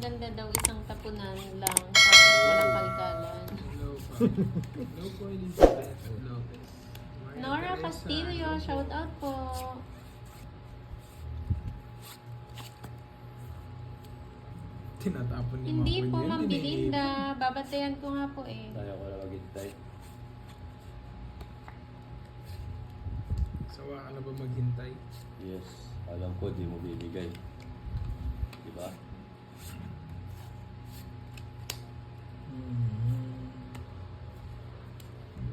maganda daw isang tapunan lang tapos walang kalkalan. Hello po, Elizabeth Lopez. Nora Castillo, shout out po. Tinatapon ni Hindi Makoy po, yun, Ma'am tiniipon. Belinda. Babatayan ko nga po eh. Tayo ko na maghintay. Sawa ka na ba maghintay? Yes. Alam ko, di mo bibigay. Diba?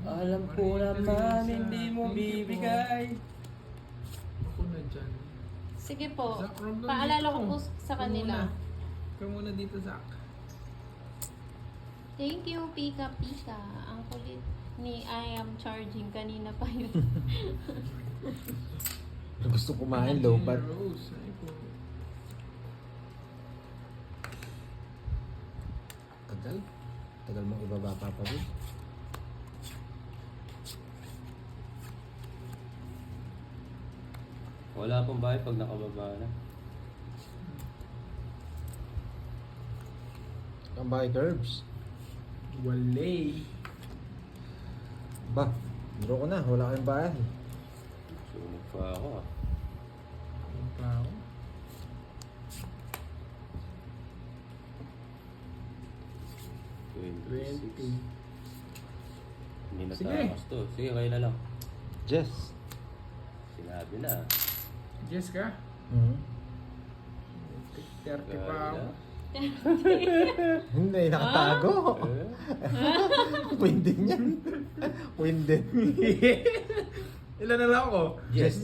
Alam ko naman, hindi mo bibigay. Ako na dyan. Sige po, Zach, Ron, paalala ko dito. po sa kanila. Ikaw muna dito, Zach. Thank you, Pika Pika. Ang kulit ni I am charging. Kanina pa yun. Gusto kumain, low bat. Rose, ay po. Tagal. Tagal mong ibaba pa rin. Wala pong bahay pag nakababa na. Ang bahay curbs. Walay. Ba, draw ko na. Wala kayong bahay. Sunog pa ako ah. Ang pa ako. Twenty. 20. Hindi na Sige. takas to. Sige, kayo na lang. Jess. Sinabi na. Yes ka? Mhm. 30 pa Kayo ako. na. Hindi, nakatago. Eh? Pwede niyan. Pwede. Ilan na lang ako? Jess.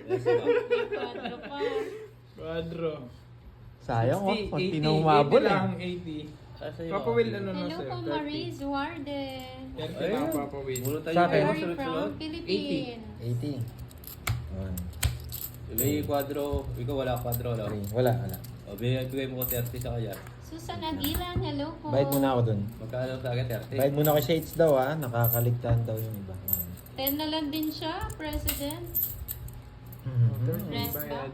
Yes, ma'am. Quadro pa. Quadro. Sayang, oh. 60, Kunti 80, na humabol 80 eh. lang, 80. Asa yung Papa Will, akin? ano na Hello sir? po, Marie Zuarde. 30 Ayun. lang, Papa Will. Muna tayo Sa akin. kayo Very sunod-sunod. from Philippines. 80. One, May kwadro. Ikaw wala kwadro, no? three. Wala, wala. O, bigay mo ko 30 sa kanya. Susan Aguilan, hello po. Bayad muna ako dun. Magkano sa akin 30? Bayad muna ako sa Shades daw, ha. Nakakaligtaan daw yung iba. 10 na lang din siya, President. Mhm. Rest Bayad.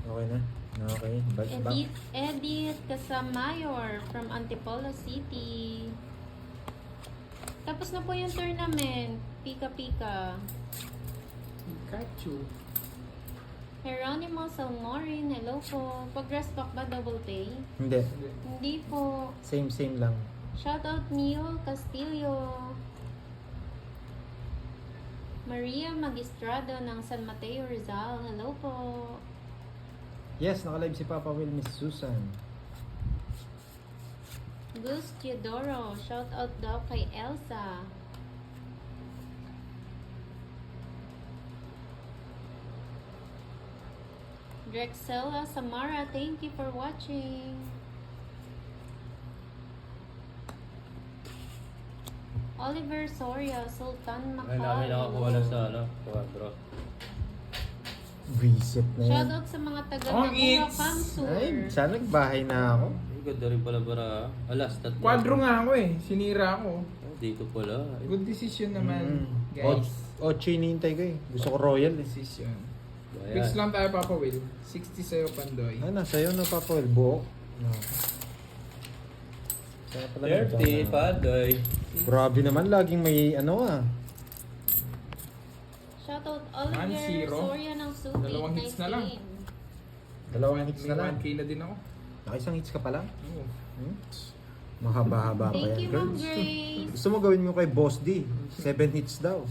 Okay na. Okay. Back. Edith Casamayor from Antipolo City. Tapos na po yung tournament. Pika-pika. Pikachu. Geronimo Salmorin, hello po. Pag-rest back ba double pay? Hindi. Hindi po. Same lang. Shoutout Neil Castillo. Maria Magistrado ng San Mateo Rizal, hello po. Yes, naka-live si Papa Will, Miss Susan. Gus Teodoro, shoutout daw kay Elsa. Drexella Samara, thank you for watching. Oliver Soria, Sultan Ay, namin nakakuha na sa Macau. kwadro. Visit na yan. Shoutout sa mga taga Oh, Nagua it's- Kamsur. Ay, sana nagbahay na ako. Ay, ganda rin pala para. Alas, tatlo. Quadro nga ako eh. Sinira ako. Ay, dito pala. Ay, Good decision naman, Mm. guys. Ocho hinihintay ko eh. Gusto ko royal eh. Decision. Ayan. Fix lang tayo, Papa Will. 60 sa'yo, Pandoy. Ay, nasa'yo na Papa Will. Buhok. Sana pala 30, padoy. Grabe naman, laging may ano ah. Shoutout Oliver 1-0. Soria ng Subic. Dalawang hits na lang. Dalawang hits May na lang. 1K na din ako. Nakisang hits ka pa lang. Oo. Hmm? Mahaba-haba pa Thank yan, you, Ma'am girls. Grace. Gusto mo gawin mo kay Boss D. 7 hits daw.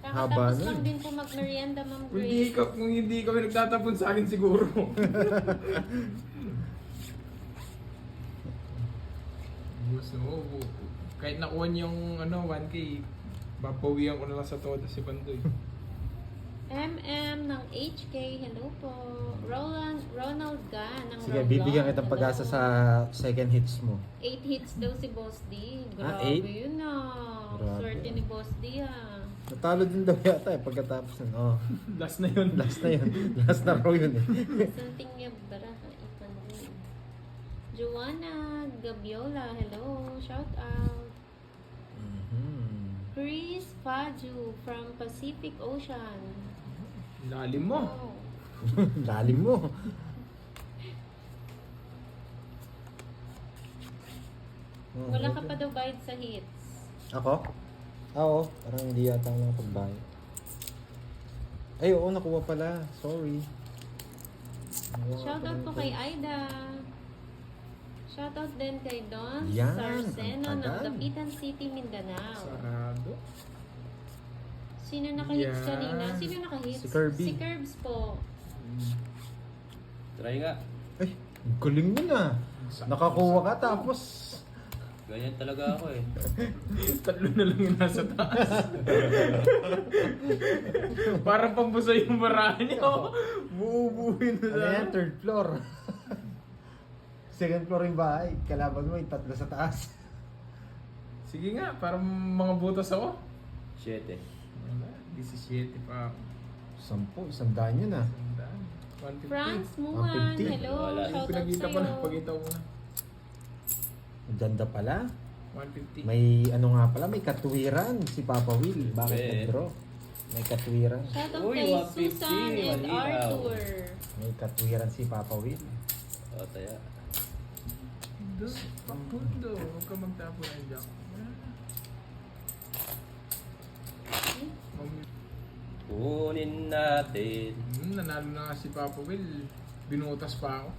Haba Kakatapos nun. lang din po mag-merienda, Ma'am Kung hindi, Grace. kung hindi kami nagtatapon sa akin siguro. Gusto mo, kahit nakuha niyo yung 1K, papawihan ko na lang sa todo si Pandoy. MM ng HK, hello po. Ronald Gan ng Sige, Romblon, bibigyan kitang pag-asa hello. sa second hits mo. 8 hits daw si Boss D. Ah, Grabe 8? yun na. Grabe. Swerte ni Boss D ah. Natalo din daw yata eh pagkatapos nun. Oh, Last na yun. last na yun. Last na raw yun eh. Something niya baraha ipan din. Joanna Gabiola, hello. Shout out. Mhm. Chris Faju from Pacific Ocean. Lalim mo. Oh. Lalim mo. Wala ka pa daw bayad sa hits. Ako? Oo. Parang hindi yata ako nakapagbayad. Ay, oo. Nakuha pala. Sorry. Nakuha Shoutout pala po ito. kay Aida. Shoutout din kay Don Yan, Sarceno ang ng tagal. Dapitan City, Mindanao. Sarado. Sino nakahits Yan. kanina? Sino nakahits? Si Kirby. Si Curbs po. Try nga. Ay, galing mo na. Nakakuha ka tapos. Ganyan talaga ako eh. Tatlo na lang yung nasa taas. Parang pambusa yung barahan niyo. Buubuhin na Ano lang. yan? Third floor. Second floor yung bahay. Kalaban mo yung tatlo sa taas. Sige nga, parang mga butas ako. 7. Wala, 17 pa ako. 10, 100 yun ah. Sandaan. 150. Franz Muan, 150. hello. Wala. Yung Shoutout pinagita ko na, sa'yo. pagita ko na. Ang ganda pala. 150. May ano nga pala, may katwiran si Papa Will. Bakit Eh. nag-draw? May katwiran. Shoutout Uy, kay 150, Susan and malinaw. Arthur. May katwiran si Papa Will. O, taya. Doon, papundo. Huwag ka magtapo ng jack. Kunin natin. Nanalo na nga si Papa Will. Binutas pa ako.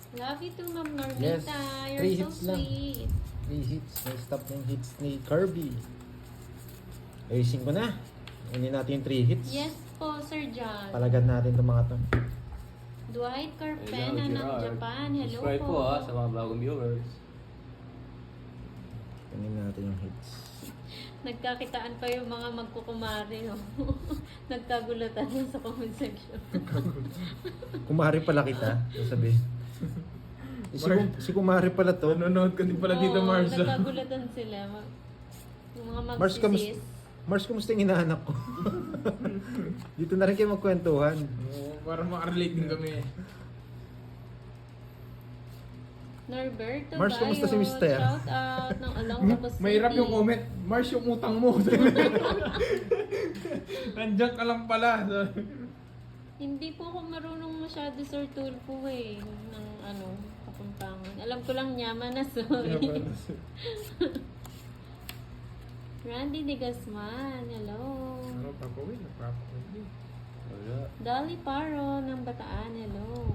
Love you too, Ma'am Normita. Yes, You're 3 so hits lang. sweet. 3 hits. Na-stop yung hits ni Kirby. Ayusin ko na. Hindi natin yung 3 hits. Yes po, Sir John. Palagad natin itong mga to. Dwight Carpena Hello, ng Gerard. Japan. Hello Subscribe po. po ha sa mga bagong viewers. Tingnan natin yung hits. Nagkakitaan pa yung mga magkukumari. Oh. Nagkagulatan yun sa comment section. Kumari pala kita. Sasabihin. Si Kumari pala to. Nanonood ka din pala dito, Oo, Marza. Nagkagulatan sila. Yung mga Mars, magsisis. Mars, kumusta yung inaanak ko? Dito na rin kayo magkwentuhan. Oo, para makarelate din kami. Norberto Mars, kumusta si Bayo, Mister? Shout out ng Along Tapos Mahirap yung comment. Mars, yung utang mo. Nandiyan ka lang pala. Hindi po ako marunong masyado Sir Tulfo eh. Ng ano, kapuntangan. Alam ko lang Nyama na sorry. Randy De Gasman, hello. Ano, Papa Will? Papa Will. Wala. Dolly Paro ng Bataan, hello.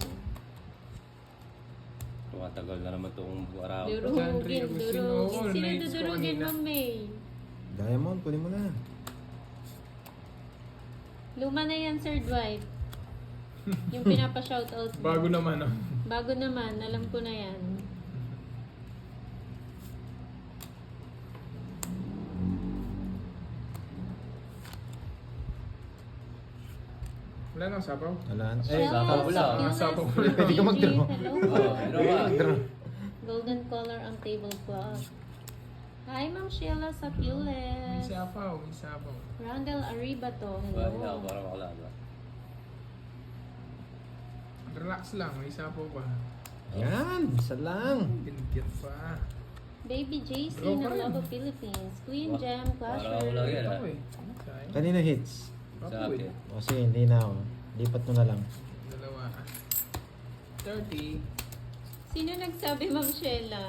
Tumatagal na naman itong araw. Durugin, Agustin, durugin. oo, Sino na-hits ko dudurugin, kanina. Ma'am May? Diamond, kunin mo na. Luma na yan, Sir Dwight. Yung pinapa-shoutout mo. Bago naman, ah. Bago naman, alam ko na yan. Wala nang sapaw. Wala. Shell sapaw of lang. Succulents, Sapaw Sir lang. Pwede ka mag-draw. Hello. Oh, ano ba? Golden color ang tablecloth. Hi, Ma'am Sheila May Sapules. sapaw, may sapaw. Randall Aribato, Wala na, hello. parang makalala. Relax lang, may sapaw pa. Yan, isa lang. Binigyan pa. Baby JC Draw pa ng rin. Love of Philippines. Queen Wah, Jam parang wala Clasher. yan. Ito eh. Sayang. Kanina hits. Sa Papa Will. akin. O sige, hindi na ako. Lipat mo na lang. Dalawa. 30. Sino nagsabi, Ma'am Sheila?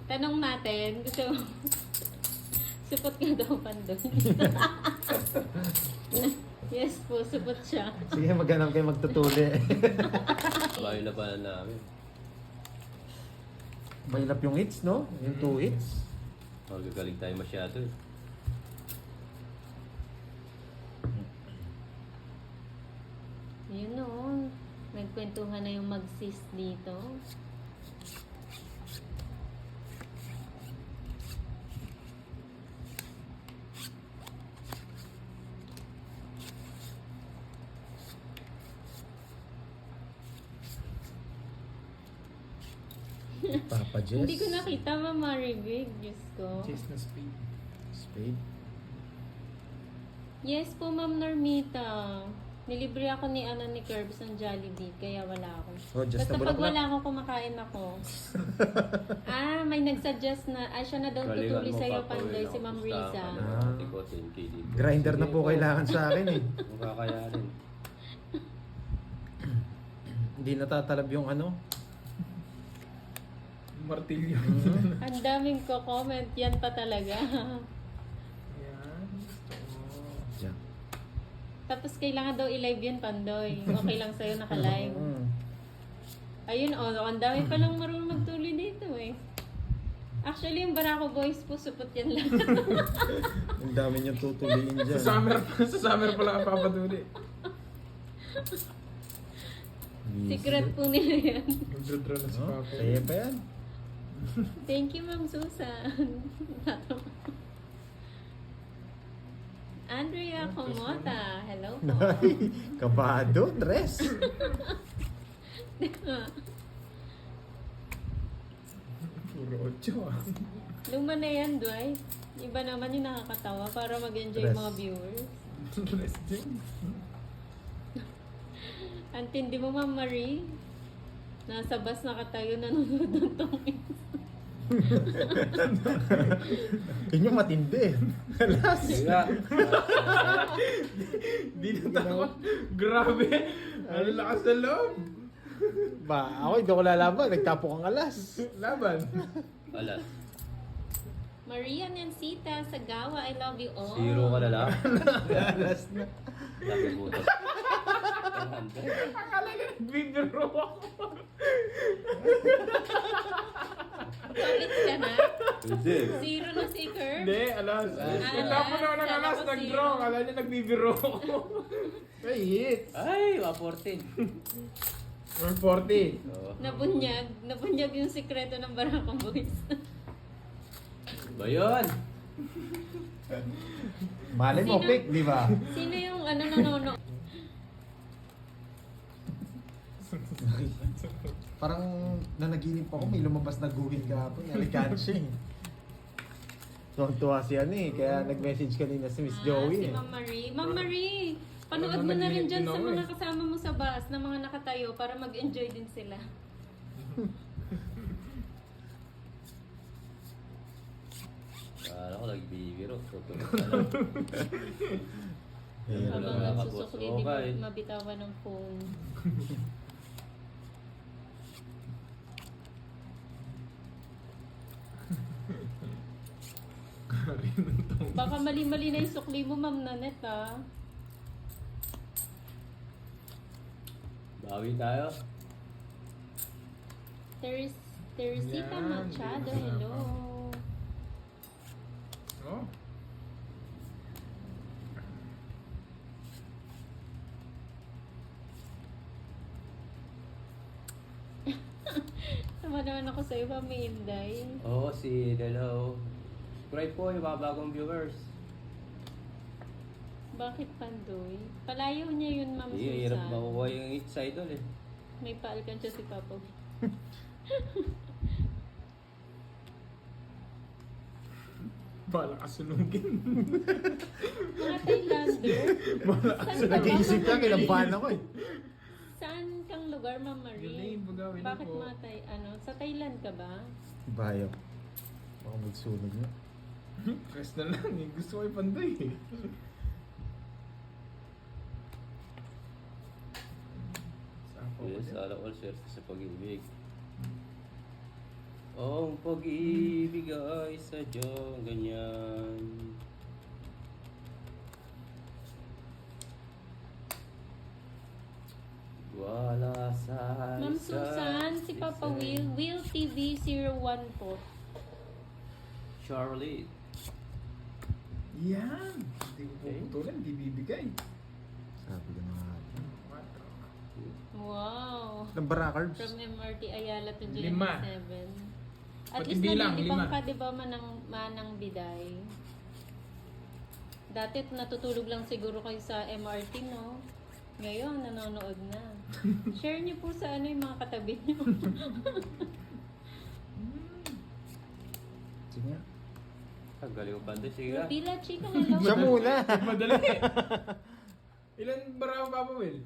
Tanong natin. Gusto mo? Supot nga daw pandon. Yes po, supot siya. Sige, maghanap kayo magtutuli. Bayo na pala namin. Mahilap yung hits, no? Yung 2 hits. Magagaling tayo masyado eh. Yun noon. Nagkwentuhan na yung mag-sis dito. Papa Jess. Hindi ko nakita, Ma'am Maribig. Diyos ko. Chase na speed. Spade. Yes po, Ma'am Normita. Nilibre ako ni ni Curbs ng Jollibee, kaya wala ako. Oh, just Basta na pag bulaklak. wala ako, kumakain ako. May nagsuggest na, siya na daw tutuli sa'yo, Pandoy, si Ma'am Riza. Ah. Tikotin, KD. Grinder na po kailangan sa akin eh. Kung kakayanin. Hindi natatalab yung ano. Martilyo. Ang daming ko-comment. Yan pa talaga. Yan. Gusto ko. Diyan. Tapos kailangan daw i-live yun, Pandoy. Okay lang sa'yo naka-live. Ayun, ang dami palang marunong magtuloy dito eh. Actually, yung Barako Boys po, supot yan lang. Ang dami niyang tutuliin dyan. Sa summer pala ang papaduli. Secret po nila yan. Nagdraw na si Oh, Papa. kaya pa yan. Thank you, Ma'am Susan. Andrea Comota. Hello po. Kabado, dress. Puro 8 ah. Luma na yan, Dwight. Iba naman yung nakakatawa para mag-enjoy yung mga viewers. Rest din. Ang tindi mo, Ma'am Marie. Nasa bus nakatayo, nanonood ng tongis. Yun yung matindi. Alas. Sige nga. Di natakot. Grabe. Ano lakas na loob. Ba, ako hindi ko lalaban. Nagtapo kang alas. Laban. Alas. Maria Nancita Sagawa, I love you all. Zero ka na lang. Alas na. Laki butas. 100. Akala ka nagbibiro ako. Solid ka na. Hindi. Zero na si Curve. Hindi, alas. Nagtapo na ako ng alas. Kala ko Nag-draw. zero. Akala niya nagbibiro ako. Ay, hit. Ay, 114. 140. Oo. Nabunyag yung sikreto ng Barako Boys. Ba yun? Malay mo, Sino? pick, di ba? Sino yung nanonood? Parang nanaginip ako, may lumabas na guhit kahapon. Alikansi. Tuwang-tuwa si ano eh. Kaya nag-message kanina si Miss Joey Si eh. Ma'am Marie. Ma'am Marie, panood Ano, mo na rin naglilit dyan din sa ako mga eh. kasama mo sa bus na mga nakatayo para mag-enjoy din sila. Kala ko nagbibiro. Tutulog ka lang. Ayan. Habang Wala ka, nagsusukli, boss. di Okay. mabitawan ng phone. Baka mali-mali na yung sukli mo, Ma'am Nanette, ah. Bawi tayo. Teresita Yan, Machado, di ba? hello. Oh. Sama naman ako sa iba, may Inday. Oo, si Hello. Subscribe po yung mga bagong viewers. Bakit Pandoy? Palayo niya yun, Ma'am Hindi, hirap Susan. makukuha yung hits idol eh. May paalkansya si Papa. Bala ka sunugin. Mga Thailander? Saan ka ba, Nag-iisip ka, Ma'am Marie? kinabahan ako eh. Saan kang lugar, Ma'am Marie? Yun bagawin Bakit ako. mga sa Thailand ka ba? Bayo. Baka magsunog na. Rest na lang eh. Gusto ko yung panday eh. Saan ko Yes, ulit? ala all swerte sa pag-ibig. Ang pag-ibig ay sadyang ganyan. Wala sa Ma'am isa't Susan, si Papa isa. Will TV 01 po. Charlie. Yan! Hindi ko puputulan, hindi bibigay. Sabi ko na nga. Wow. Ng Barakarbs. From MRT Ayala to Lima. GM7. At Pati least bilang, nalilibang lima. ka, di ba, manang biday? Dati natutulog lang siguro kayo sa MRT, no? Ngayon, nanonood na. Share niyo po sa ano yung mga katabi niyo. Sige nga. Ang galing ko banda. Sige nga. Pila, chika, hello. Siya muna. Madali. Ilan barako pa po, Will?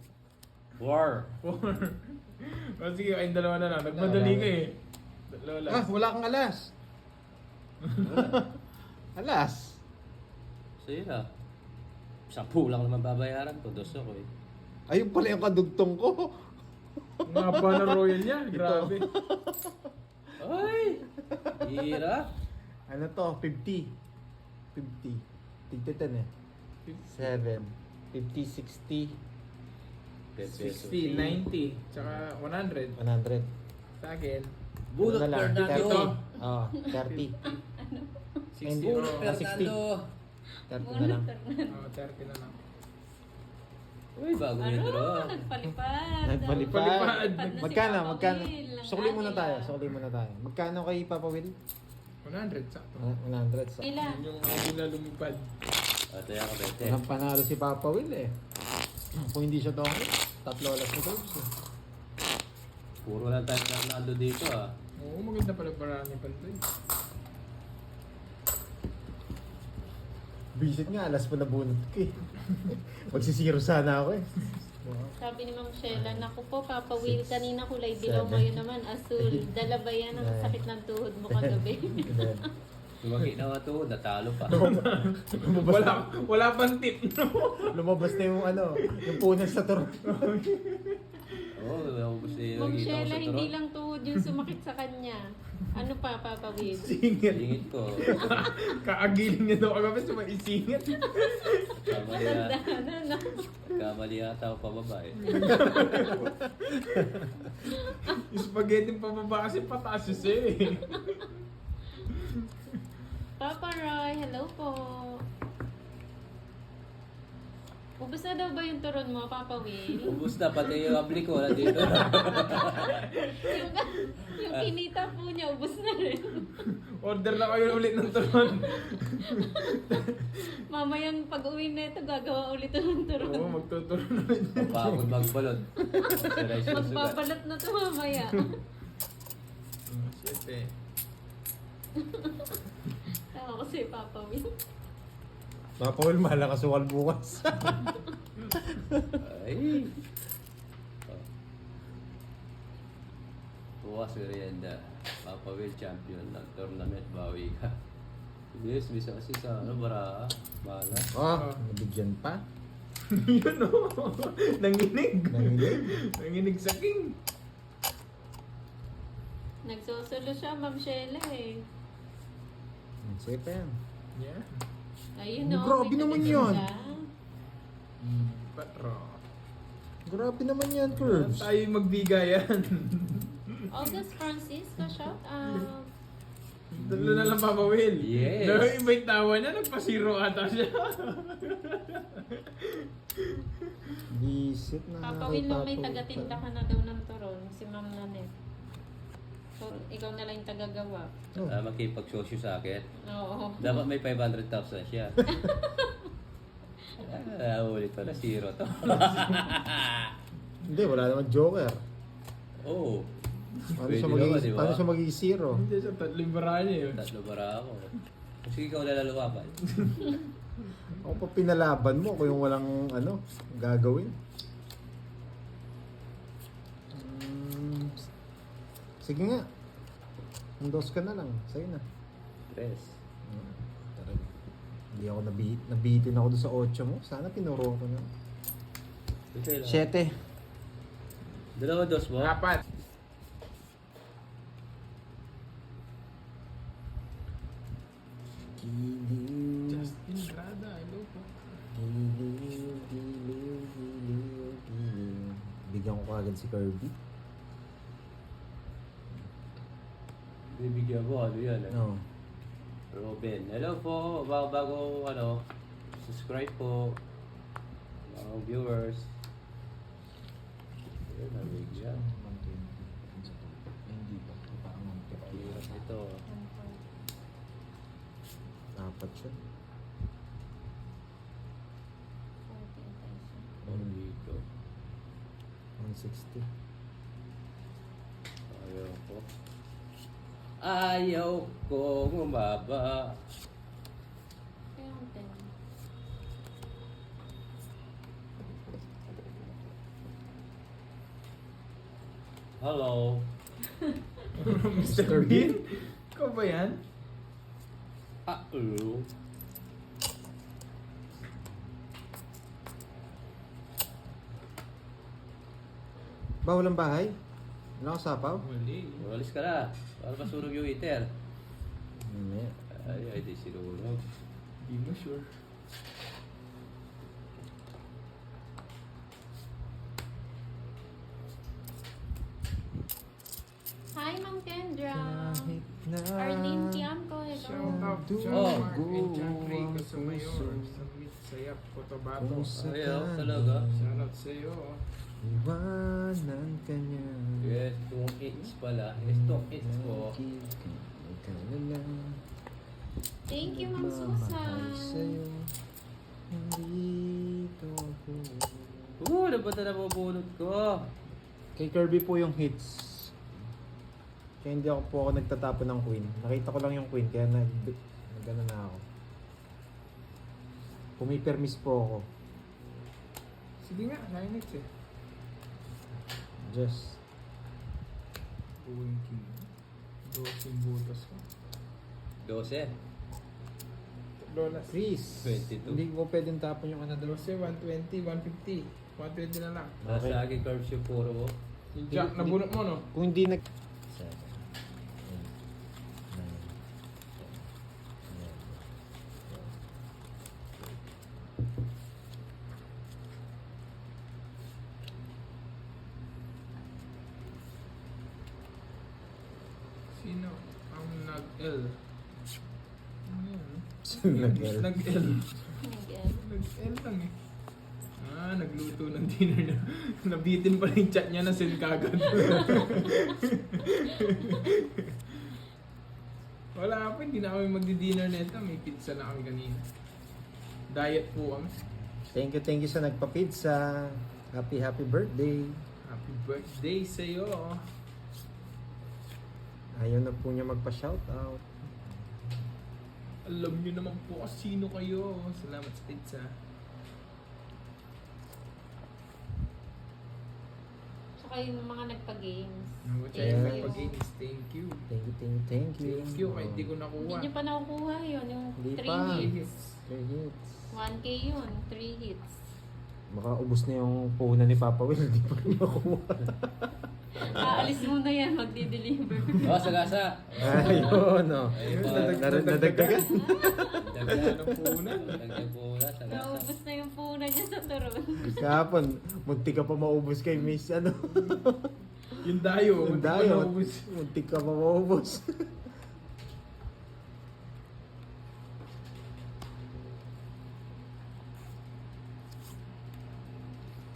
War. 4. O sige, kayong dalawa na lang. Nagmadali ka eh. Dalawa lang. Ah, wala kang alas. Alas. Sige na. 10 lang naman babayaran ko. 2 ako eh. Ayun pala yung kadugtong ko. Ang haba na royal niya. Grabe. Ay! Hira. Ano to? 50. 50. Tigtitan eh. 7. 50, 60, 60, 90, tsaka 100. 100. Sa akin, Bulot Ano na lang, Fernando. 30. Oh, 30. 60. Bulot Oh, Fernando. 30 na lang. 30 na lang. Uy, bago Ano? nito ro. Nagpalipad. Nagpalipad. Nagpalipad na si Magkano? Papa Magkano? Will. Sukli muna Nag-anila. tayo. Sukli muna tayo. Magkano kay Papa Will? 100, sakto. 100 sa. Ilan? Yun yung hindi na lumipad. At kaya ka, Bete. Walang panalo si Papa Will eh. Kung hindi siya donkey, 3 oras na doon. Puro lang tayo Fernando dito ah. Oo, maganda pala parang ni Pantoy. Visit nga, alas pa nabunot ko eh. Magsisiro sana ako eh. Sabi ni Ma'am Sheila, naku po, Papa Will, kanina kulay dilaw, 7. ngayon naman asul. Dala ba yan ang sakit ng tuhod mo kagabi? Lumaki na nga to, natalo pa. Wala pang tip, no? Lumabas na yung ano, yung punas sa turo. Oo, ako gusto yung Ma'am nakita ko Sheila, sa hindi turon. lang tuhod yung sumakit sa kanya. Ano pa, Papa Will? Singit. Singit ko. Kaagiling niya daw kagabi sa mga isingit. Kamali Matanda yata. na, no? Kamali yata ako pababa eh. Yung spaghetti pababa kasi pataas siya eh. Papa Roy, hello po. Ubus na daw ba yung turon mo, Papa Will? Ubus na, pati yung apli ko nandito na. yung kinita po niya, ubus na rin. Order na kayo ulit ng turon. Mamayang pag-uwi na ito, gagawa ulit ito ng turon. Oo, magtuturon na rin. Pagod magbalot. Siray susugat. Magbabalot na ito mamaya. Shit eh. Tawa ko si Papa Will. Papa Will, mahal ang kasukal bukas. Ay. Oh. Bukas merienda. Papa Will champion ng tournament. Bawi ka. Yes, bisa kasi sa ano, bara. Bahala. Oh, nabigyan pa. Yun o. Nanginig. Nanginig. Nanginig sa king. Nagsusulo siya, Ma'am Sheila eh. Sige pa yan. Yeah. Ayun Oh, o. grabe may naman talaga yun. siya. Patro. Grabe naman yan, Curbs. Tayo magbigayan. August Francisco, shout out. Dalo na lang Papa Will. Yes. No, iba yung tawa niya. Nagpasiro ata siya. Visit na. Papa kay Will, nung may Papa tagatinda ka na daw ng turon, si Ma'am Nanet. So, ikaw na lang yung tagagawa. Oh. Makipagsosyo sa akin. Oo. Dapat may 500,000 siya. Ulit to na zero to. Hindi, wala naman joker. Oo. Paano Pwede siya naman, magiging, di ba? paano siya magiging zero? Hindi siya, tatlong bara niya yun. Tatlo bara ako. Sige, ikaw lalaluwapan. Ako pa pinalaban mo kung yung walang ano, gagawin. Sige nga. Endos ka na lang. Sa'yo na. Tres. Talaga. Hindi ako nabitin ako doon sa 8 mo. Sana tinuruan ko na. Okay lang. 7. Dalawa dos mo? Apat. Giliw. Justin Rada, hello po. Giliw, giliw, giliw, giliw. Bigyan ko kagad si Kirby. Bibigyan ko, ano yan? No. Robin. Hello po, bago ano, subscribe po. Mga viewers. Ayun, nabigyan. Hindi ba? Hirap ito. Dapat siya. Dito. 160. Ayaw ko. Ayaw ko umaba. Kaya ang ten. Hello. Mr. Bean? Ikaw ba yan? Hello. Bawal ang bahay? Wala kang sapaw? Wali. Umalis ka na. Para masunog yung heater. Mamaya. Ay, di sinunog. Di mo sure. Hi, Ma'am Kendra. Kahit na Arlene Tiamco, Shout hello. out John Oh. Mark and John Ray Ang Casamayor. puso. Sa Mit Sayap, Cotabato. kung sa Ay, talaga. Shout out sa'yo. iwanan ka niya. Yes, 2 hits pala. Yes, 2 hits po. Ikaw na lang. Thank you, Ma'am Magmamahal Susan. sa'yo. Nandito ako. Napata na po bunot ko. Kay Kirby po yung hits. Kaya hindi ako nagtatapon ng queen. Nakita ko lang yung queen kaya nag-ano na ako. Pumipermis po ako. Sige nga, Linux eh. Just. Buwing king. 12 butas ko. 12. Lolas. Please. 22. Hindi ko pwedeng tapon yung ano doon. 12, 120, 150. 120 na lang. Nasa akin curves yung puro mo. Yung jack, nabunot mo no? Kung hindi nag... 7, 8, 9, 10, 11, 12. Sino ang nag-L? Ano yan? Nag-L. Nag-L. Again. Nag-L lang eh. Nagluto ng dinner niya. Nabitin pa rin yung chat niya na send kagad. Wala pa, hindi na kami magdi-dinner nito. May pizza na kami kanina. Diet po kami. Thank you sa nagpa-pizza. Happy birthday. Happy birthday sa'yo. Ayaw na po niya magpa-shoutout. Alam niyo naman po sino kayo. Salamat sa pizza. Tsaka yung mga nagpa-games. Nabutay Yes. yes. Pag-games. Thank you. Thank you. Thank you. Kahit di ko Hindi nakuha. nyo pa nakukuha yun. Yung Hindi 3 pa. hits. 3 hits. 1K yun. 3 hits. Baka ubos na yung puhunan ni Papa Will. Hindi pa rin nakuha. Aalis mo na yan. Magdi-deliver. Oh, sagasa. Ayun, no. Ayun pa. Nadagdagan. Dagdag Ang punan. Dagdag po na, sagasa. Naubos na yung punan niya sa turon. Kahapon, munti ka pa maubos kay Miss, ano. Yung dayo. Yung Hindi ko dayo, naubos. munti ka pa maubos.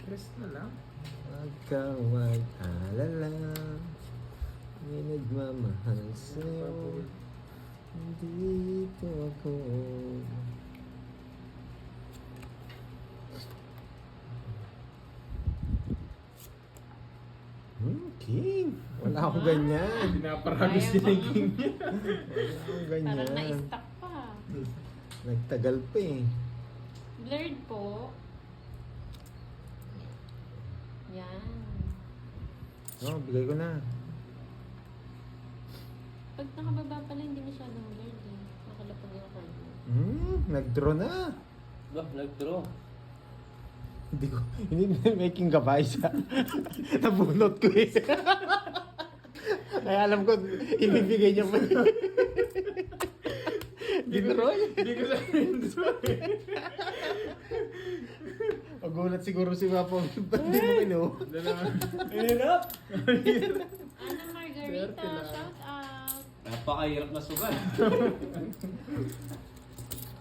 Rest na lang. Huwag kang mag-alala. May nagmamahal sa'yo. Dito ako. King. Wala akong ganyan. Pinaparagos Ayaw niya ko. yung king niya. Wala akong Parang ganyan. na-stuck pa. Nagtagal pa eh. Blurred po. Yan. Oh, bigay ko na. Pag nakababa pala, hindi masyadong blurred eh. Nakalapag yung card mo. Nag-draw na. Bah, nag-draw. Hindi ko, hindi making gabay siya. Nabunot ko eh. Ay, alam ko, ibibigay niya pa yun. Dinroy. Hindi ko sabihin. Magulat siguro si Papa. Ba't di mo kinu? Hirap! Ana Margarita, Swerte lang. shout out. Napakahirap na sugal.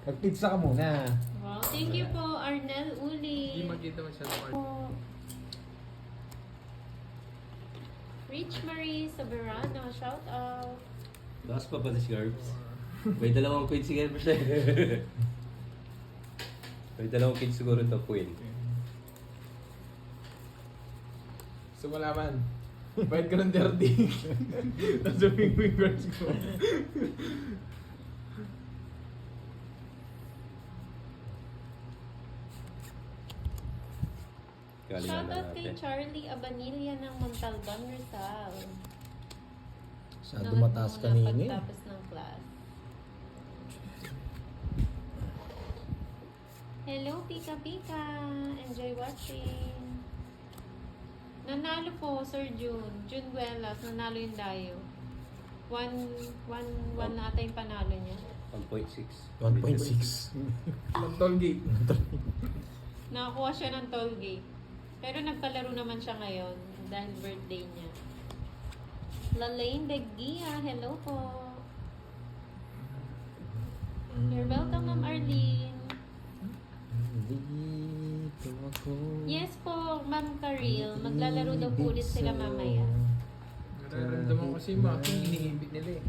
Mag-pizza ka muna. Wow, thank you po, Arnel Hindi Uli. makita masyadong art. Po. Rich Marie Soberano, shout out. Bakas pa pala si Garbs. May dalawang queen si Garbs eh. May dalawang queen siguro ito queen. So malaman. Bayad ka ng 30. Tapos yung fingers ko. Galingan Shout na out kay natin. Charlie Abanilla ng Montalban, Rizal. Masyado Nanood mataas muna kanina eh. Pagtapos ng class. Hello, Pika Pika. Enjoy watching. Nanalo po, Sir June. June Guelas, nanalo yung Dayo. 1 na ata yung panalo niya. 1.6. 1.6. Ng toll gate. Nakakuha siya ng toll gate. Pero nagpalaro naman siya ngayon dahil birthday niya. Lalaine Begia, hello po. You're welcome, Ma'am Arlene. Dito ako. Yes po, Ma'am Karil. Maglalaro daw po ulit sila mamaya. Nararamdaman ko kasi Maki, iniibig nila eh.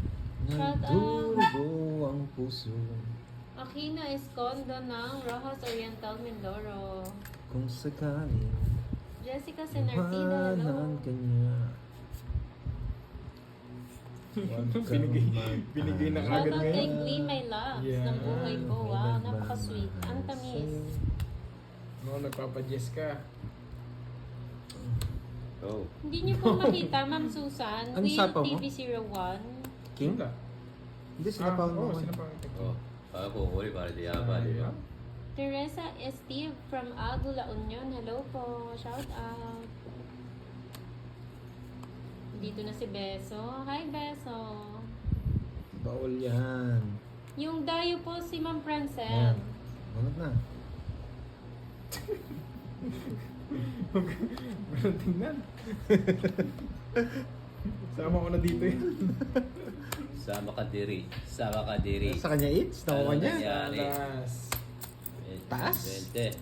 Shout out. Nagdurugo ang puso Aquino Escondo ng Rojas Oriental, Mindoro. kung sakali Jessica Senartida, hello. iwanan ka niya. Huwag kang Binigay na Shout agad out kay ngayon. Glee My Loves Yeah. ng buhay ko. Wow, napaka-sweet. Ang tamis. No, nagpapa-Jess ka. Oh. Hindi niyo po makita, Ma'am Susan. Ano Will sapa mo? TV01. King? Wala. Hindi, sinapaw mo. Oo, sinapaw mo. Oh. Ako huli para di apa, di ba? Teresa Steve from Aldo La Union. Hello po. Shout out. Dito na si Beso. Hi, Beso. Bawal yan. Yung dayo po si Ma'am Yan. Francel. Manot na. Walang tingnan. Sama ko na dito yun. Sama ka diri. Sama ka diri. Sa kanya eats? Nakuha niya? nangyari? Alas. Taas? 20.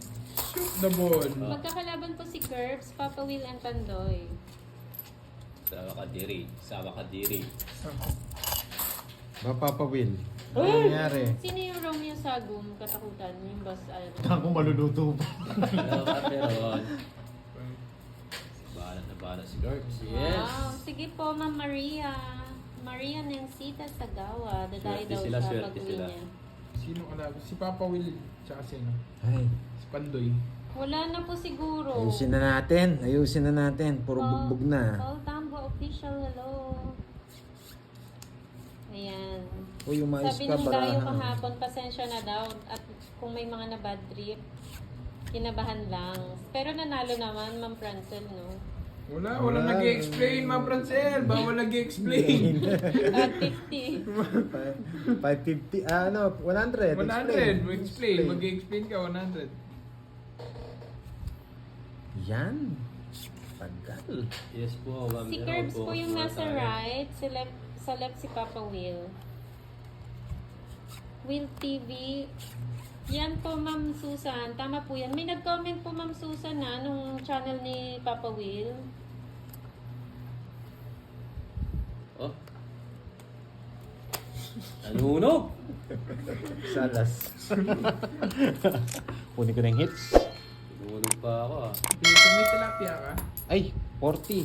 Shoot the ball. Magkakalaban po si Curbs, Papa Will, and Pandoy. Sama ka diri. Sama ka diri. Mapapawin. Ano nangyari? Sino yung Romeo Sagum, katakutan? Yung boss, ano? Ako maluluto pa. Hello, Kaperon. Bahala si Garbs. Yes. Wow. Sige po, Ma'am Maria. Maria Nensita Sagawa. Dadayo Swerte daw sila, siya swerte pag-uwi sila. niya. Sino alago? Si Papa Will, tsaka sino? Ay, Si Pandoy. Wala na po siguro. ayusin na natin. Ayusin na natin. Puro bugbog na. Paul Tambo Official, hello. Ayan. Uy, umayos Sabi ka nung para. dayo kahapon, pasensya na daw. At kung may mga na-bad trip, kinabahan lang. Pero nanalo naman, Ma'am Francel, no? Walang nag-i-explain, Ma'am Francel. Bawal nag-i-explain. At 50. 550, ano, 100. 100. Mag-explain. Mag-i-explain ka, 100. Yan. Tagal. Yes po, ma'am. Si Meron Curbs po po yung muna nasa tayo. right, sa left si Papa Will. Will TV. Yan po, Ma'am Susan. Tama po yan. May nag-comment po, Ma'am Susan, na nung channel ni Papa Will. Oh. Nanunog! Salas. Kunin ko na yung hits. Nanunog pa ako ah. May tilapia ka? Ay, 40.